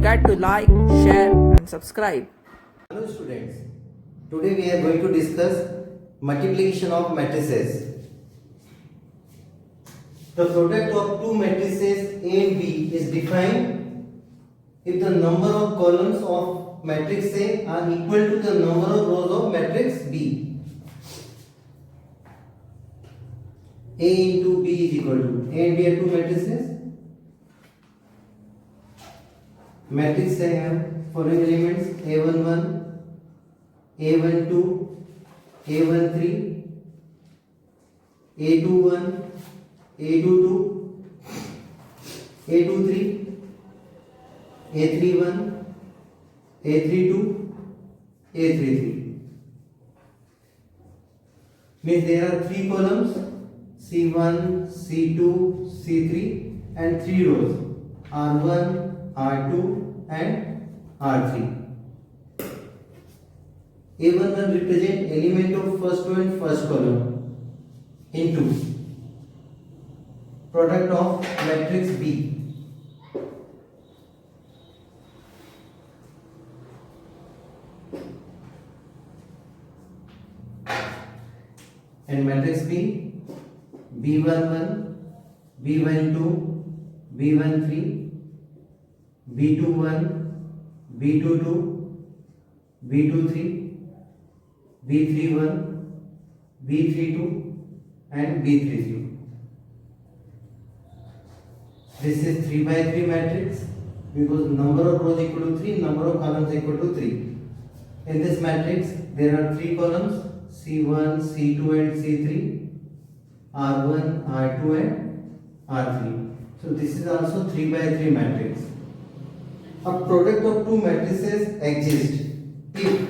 forget to like, share and subscribe. Hello students, today we are going to discuss multiplication of matrices. The product of two matrices A and B is defined if the number of columns of matrix A are equal to the number of rows of matrix B. A into B is equal to A and B are two matrices. Matrix I have following elements A11, A12, A13, A21, A22, A23, A31, A32, A33. Means there are three columns C1, C2, C3 and three rows R1, R2 and R3. A11 represent element of first row and first column into product of matrix B. And matrix B, B11, B12, B13, B21, B22, B23, B31, B32 and B33. This is 3 by 3 matrix because number of rows equal to 3, number of columns equal to 3. In this matrix there are 3 columns C1, C2 and C3, R1, R2 and R3. So this is also 3 by 3 matrix. A product of two matrices exists if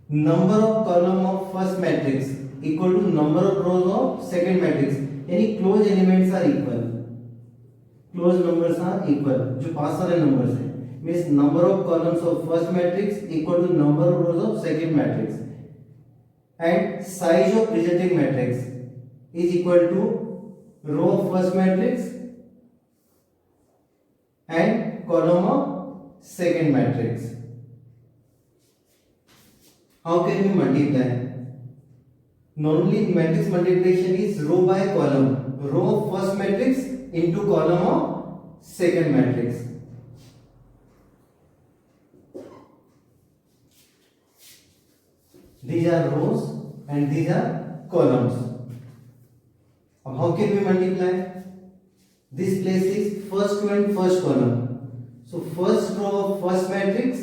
number of column of first matrix equal to number of rows of second matrix. Any closed elements are equal. Closed numbers are equal. जो पास वाले numbers हैं. Means number of columns of first matrix equal to number of rows of second matrix. And size of presenting matrix is equal to row of first matrix and column of second matrix. How can we multiply? Normally matrix multiplication is row by column. Row of first matrix into column of second matrix. These are rows and these are columns. How can we multiply? This place is first row and first column. So first row of first matrix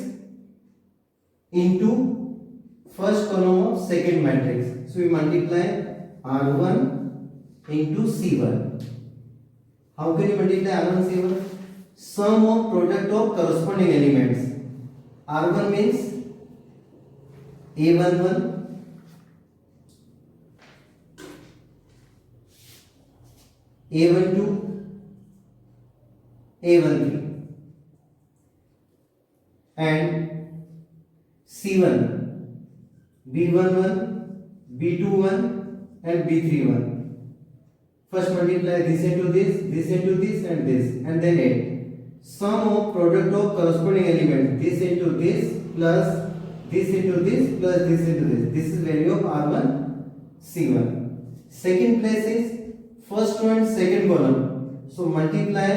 into first column of second matrix. So we multiply R1 into C1. How can you multiply R1 C1? Sum of product of corresponding elements. R1 means A11, A12, A13 and C1, B11, B21 and B31. First multiply this into this into this and then add. Sum of product of corresponding elements. This into this plus this into this plus this into this. This is value of R1 C1. Second place is first row and second column. So multiply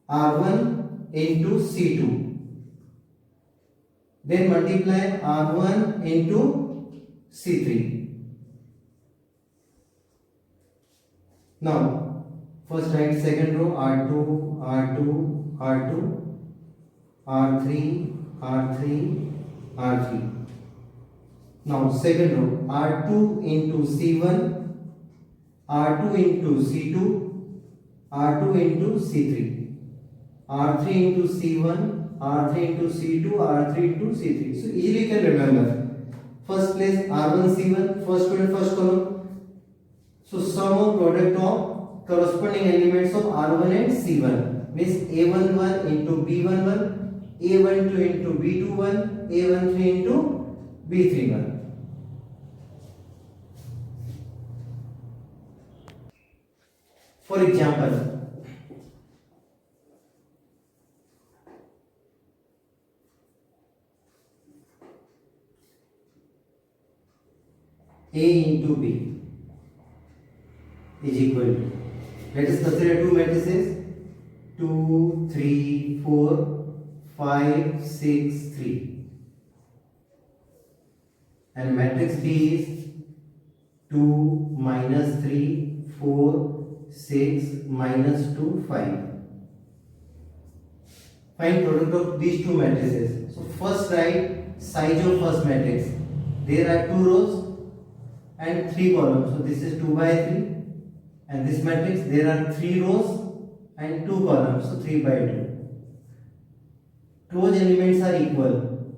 R1 into C2. Then multiply R1 into C3. Now first write second row R2, R2, R2, R3, R3, R3. Now second row R2 into C1, R2 into C2, R2 into C3, R3 into C1, R3 into C2, R3 into C3. So easily you can remember. First place R1 C1, first row and first column. So sum of product of corresponding elements of R1 and C1 means A11 into B11, A12 into B21, A13 into B31. For example, is equal to, let us consider two matrices 2, 3, 4, 5, 6, 3, and matrix B is 2, minus 3, 4, 6, minus 2, 5. Find product of these two matrices. So first write size of first matrix. There are 2 rows and 3 columns. So this is 2 by 3. And this matrix, there are 3 rows and 2 columns. So 3 by 2. Closed elements are equal.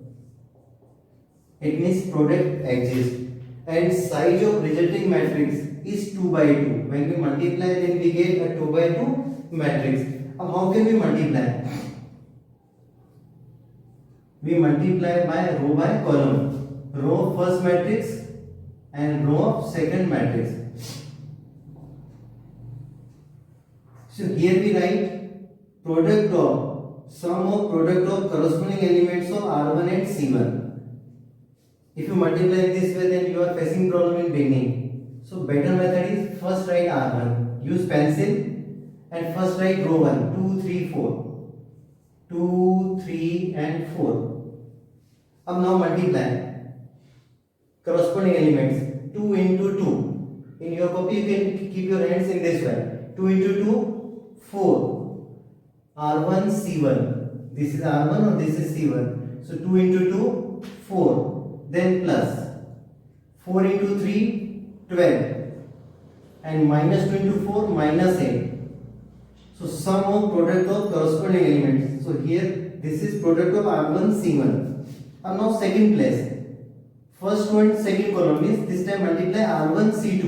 It means product exists. And size of resulting matrix is 2 by 2. When we multiply, then we get a 2 by 2 matrix. Now how can we multiply? We multiply by row by column. Row of first matrix and row of second matrix. So here we write product of sum of product of corresponding elements of R1 and C1. If you multiply this way, then you are facing problem in beginning. So better method is first write R1. Use pencil and first write row 1, 2, 3, 4. 2, 3 and 4. अब now multiply corresponding elements 2 into 2. In your copy you can keep your hands in this way. 2 into 2, 4. R1, C1. This is R1 or this is C1. So 2 into 2, 4. Then plus 4 into 3, 12. And minus 2 into 4, minus 8. So sum of product of corresponding elements. So here this is product of R1, C1. And now second place. First one, second column means this time multiply R1, C2.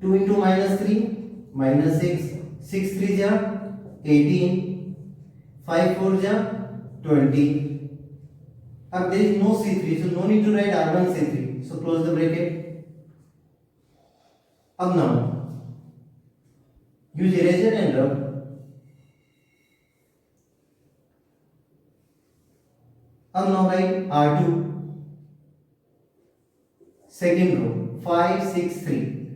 2 into minus 3, minus 6. 6 3 ja 18. 5 4 ja 20. Now there is no C3, so no need to write R1, C3. So close the bracket. Now use eraser and rub. Now write R2, second row, 5, 6, 3.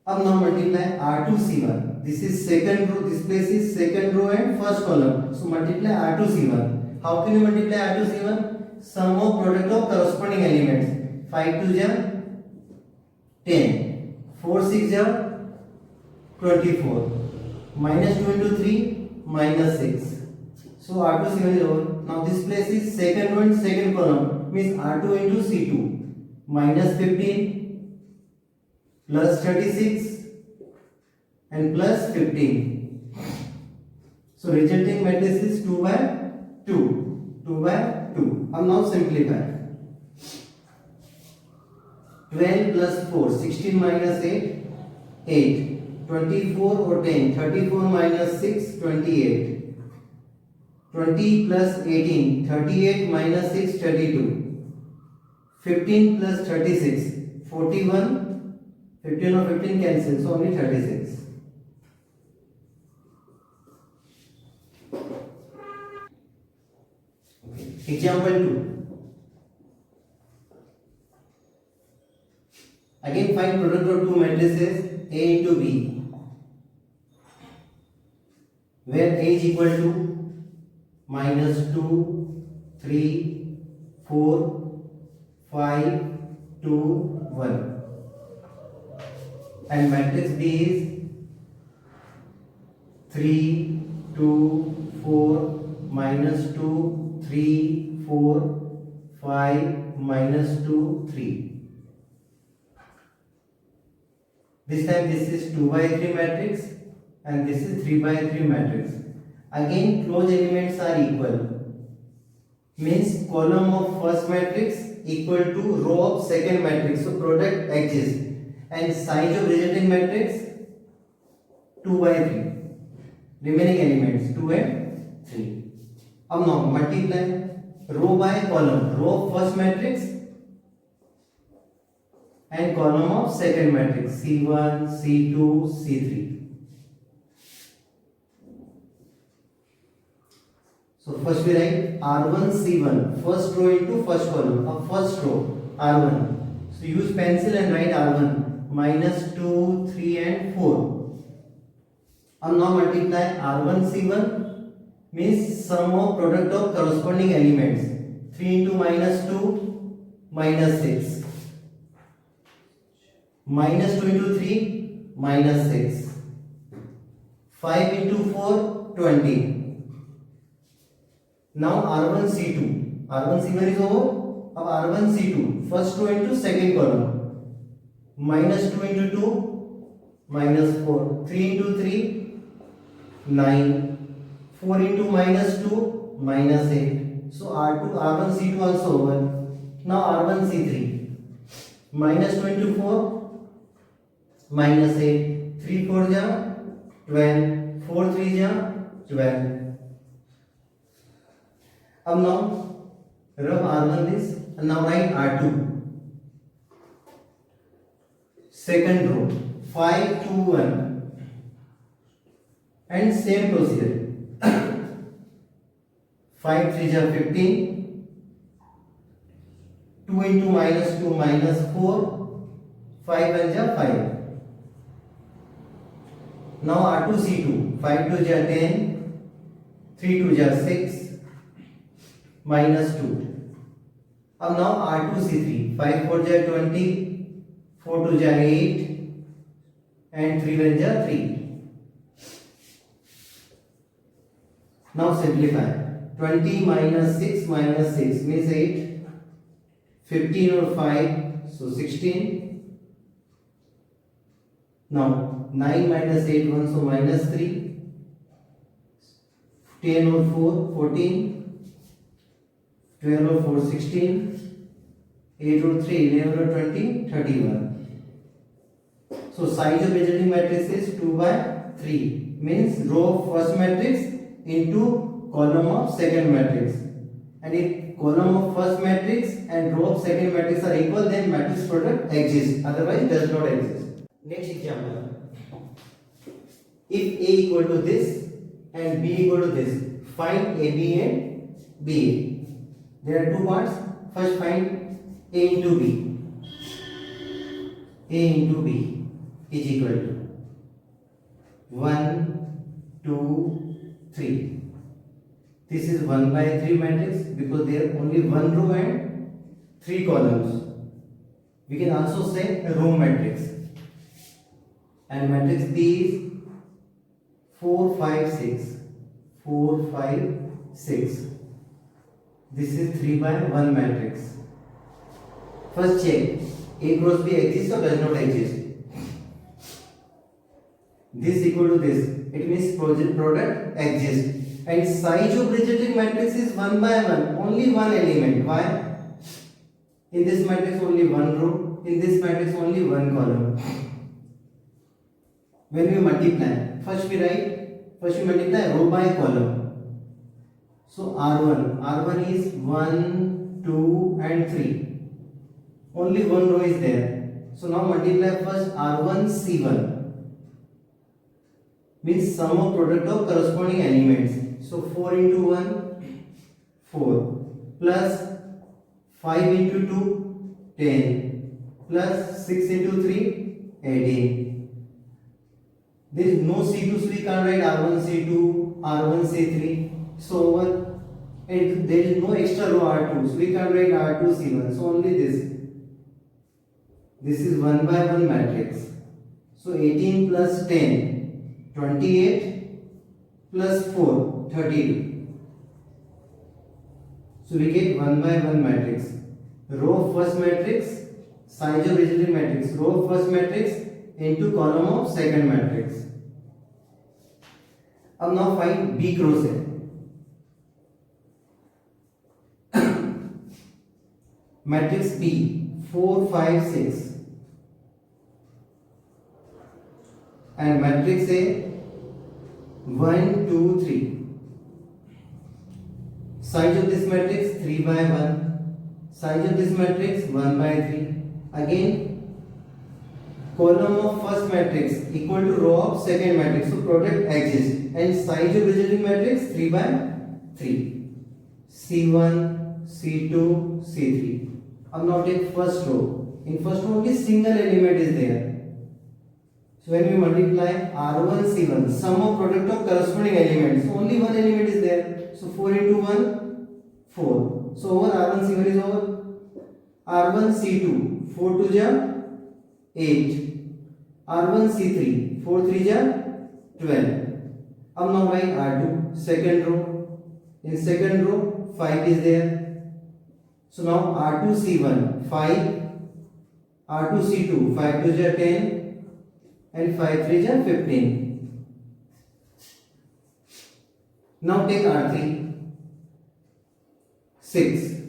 Now multiply R2, C1. This is second row, this place is second row and first column. So multiply R2, C1. How can you multiply R2, C1? Sum of product of corresponding elements. 5 2 ja 10. 4 6 ja 24. Minus 2 into 3, minus 6. So R2, C1 is over. Now this place is second row and second column. Means R2 into C2. Minus 15. Plus 36. And plus 15. So resulting matrix is 2 by 2. 2 by 2. Now simplify. 12 plus 4. 16 minus 8. 8. 24 or 10. 34 minus 6. 28. 20 plus 18, 38 minus 6, 32. 15 plus 36, 41. 15 or 15 cancels, so only 36. Example 2. Again find product of two matrices A into B, where A is equal to minus 2, 3, 4, 5, 2, 1. And matrix B is 3, 2, 4, minus 2, 3, 4, 5, minus 2, 3. This time this is 2 by 3 matrix and this is 3 by 3 matrix. Again closed elements are equal. Means column of first matrix equal to row of second matrix. So product exists. And size of resulting matrix 2 by 3. Remaining elements 2 and 3. Now multiply row by column. Row of first matrix and column of second matrix C1, C2, C3. So first we write R1, C1. First row into first column. First row R1. So So use pencil and write R1 minus 2, 3 and 4. And now multiply R1 C1 means sum of product of corresponding elements. 3 into minus 2 minus 6. Minus 2 into 3 minus 6. 5 into 4 20. Now R1 C2. R1 C1 is over. Now R1 C2. First row into second column. Minus 2 into 2 minus 4. 3 into 3 9. 4 into minus 2 minus 8. So R1 C2 also over. Now R1 C3. Minus 2 into 4 minus 8. 3 4 ja 12. 4 3 ja 12. अब now rub R1 this and now write R2. Second row 5 2 1 and same procedure. 5 3 ja 15. 2 into minus 2 minus 4. 5 1 ja 5. Now R2 C2. 5 2 ja 10. 3 2 ja 6 minus 2. अब now R2 C3. 5 4 ja 20. 4 2 ja 8 and 3 1 ja 3. Now simplify. 20 minus 6 minus 6 means 8. 15 or 5 so 16. Now 9 minus 8 1 so minus 3. 10 or 4 14. 12 or 4 16. 8 or 3 11 or 20 31. So size of adjoining matrix is 2 by 3 means row of first matrix into column of second matrix, and if column of first matrix and row of second matrix are equal then matrix product exists, otherwise does not exist. Next example, if A equal to this and B equal to this, find AB and BA. There are two parts. First find A into B. A into B is equal to 1 2 3. This is 1 by 3 matrix because there are only one row and 3 columns. We can also say a row matrix. And matrix B is 4 5 6. 4 5 6. This is 3 by 1 matrix. First check A cross B exists or does not exist. This equal to this, it means product exists. And size of regenerating matrix is 1 by 1, only one element. Why? In this matrix only one row, in this matrix only one column. When we multiply, first we multiply row by column. So R1 is 1, 2 and 3. Only one row is there. So now multiply first R1 C1. Means sum of product of corresponding elements. So 4 into 1, 4. Plus 5 into 2, 10. Plus 6 into 3, 18. There is no C2, so we can't write R1 C2, R1 C3. So and there is no extra row R2, so we can't write R2 C1. So only this. This is 1 by 1 matrix. So 18 plus 10, 28 plus 4, 32. So we get 1 by 1 matrix. Row of first matrix, size of regenerating matrix. Row of first matrix into column of second matrix. अब now find B cross है. Matrix B 4 5 6 and matrix A 1 2 3. Size of this matrix 3 by 1. Size of this matrix 1 by 3. Again column of first matrix equal to row of second matrix, so product exists, and size of resulting matrix 3 by 3. C1 C2 C3. अब now take first row In first one only single element is there. So when we multiply R1 C1, sum of product of corresponding elements, so only one element is there. So 4 into 1, 4. So over R1 C1 is over. R1 C2, 4 2 ja 8. R1 C3, 4 3 ja 12. अब now write R2, second row. In second row 5 is there. So now R2 C1 5, R2 C2 5 2 ja 10 and 5 3 ja 15. Now take R3 6,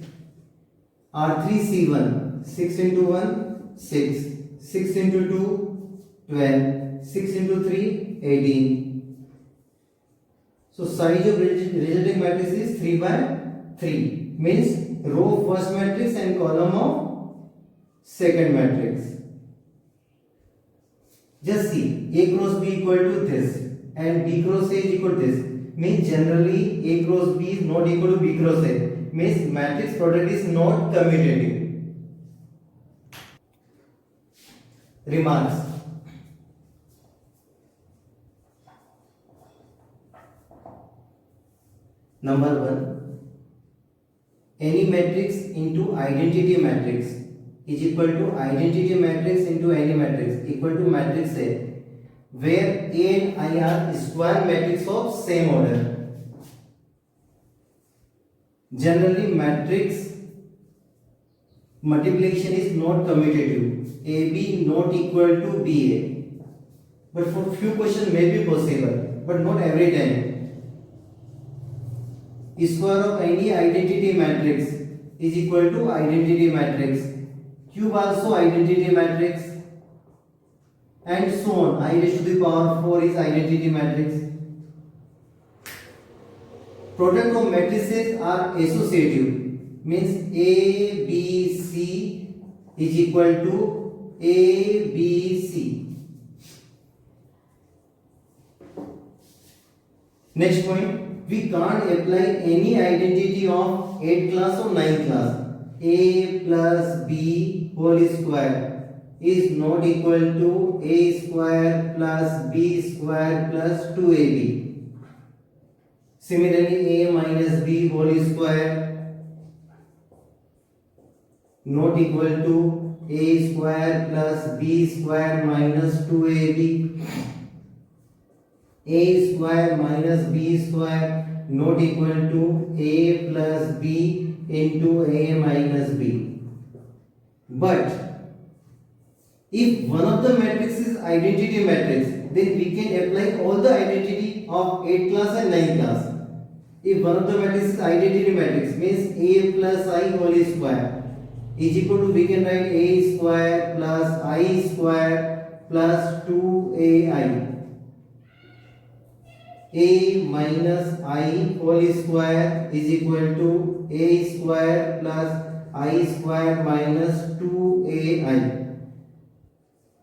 R3 C1 6 into 1 6, 6 into 2 12, 6 into 3 18. So size of resulting matrix is 3 by 3, means row of first matrix and column of second matrix. Just see, A cross B equal to this and B cross A is equal to this, means generally A cross B is not equal to B cross A, means matrix product is not commutative. Remarks. Number 1, any matrix into identity matrix is equal to identity matrix into any matrix equal to matrix A, where A and I are square matrix of same order. Generally matrix multiplication is not commutative, AB not equal to BA, but for few questions may be possible, but not every time. Square of any identity matrix is equal to identity matrix. Cube also identity matrix, and so on. I raised to the power 4 is identity matrix. Product of matrices are associative, means A, B, C is equal to A, B, C. Next point. We can't apply any identity of 8th class or 9th class. A plus B whole square is not equal to A square plus B square plus 2AB. Similarly, A minus B whole square not equal to A square plus B square minus 2AB. A square minus B square not equal to A plus B into A minus B. But if one of the matrices is identity matrix, then we can apply all the identity of 8th class and 9th class. If one of the matrices is identity matrix, means A plus I whole square is equal to, we can write A square plus I square plus 2AI. A minus I whole square is equal to A square plus I square minus 2AI.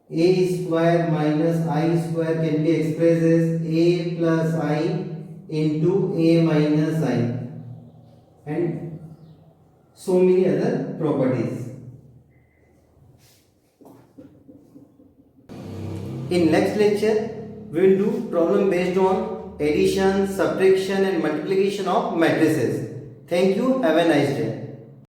A square minus I square can be expressed as A plus I into A minus I, and so many other properties. In next lecture, we will do problem based on addition, subtraction and multiplication of matrices. Thank you. Have a nice day.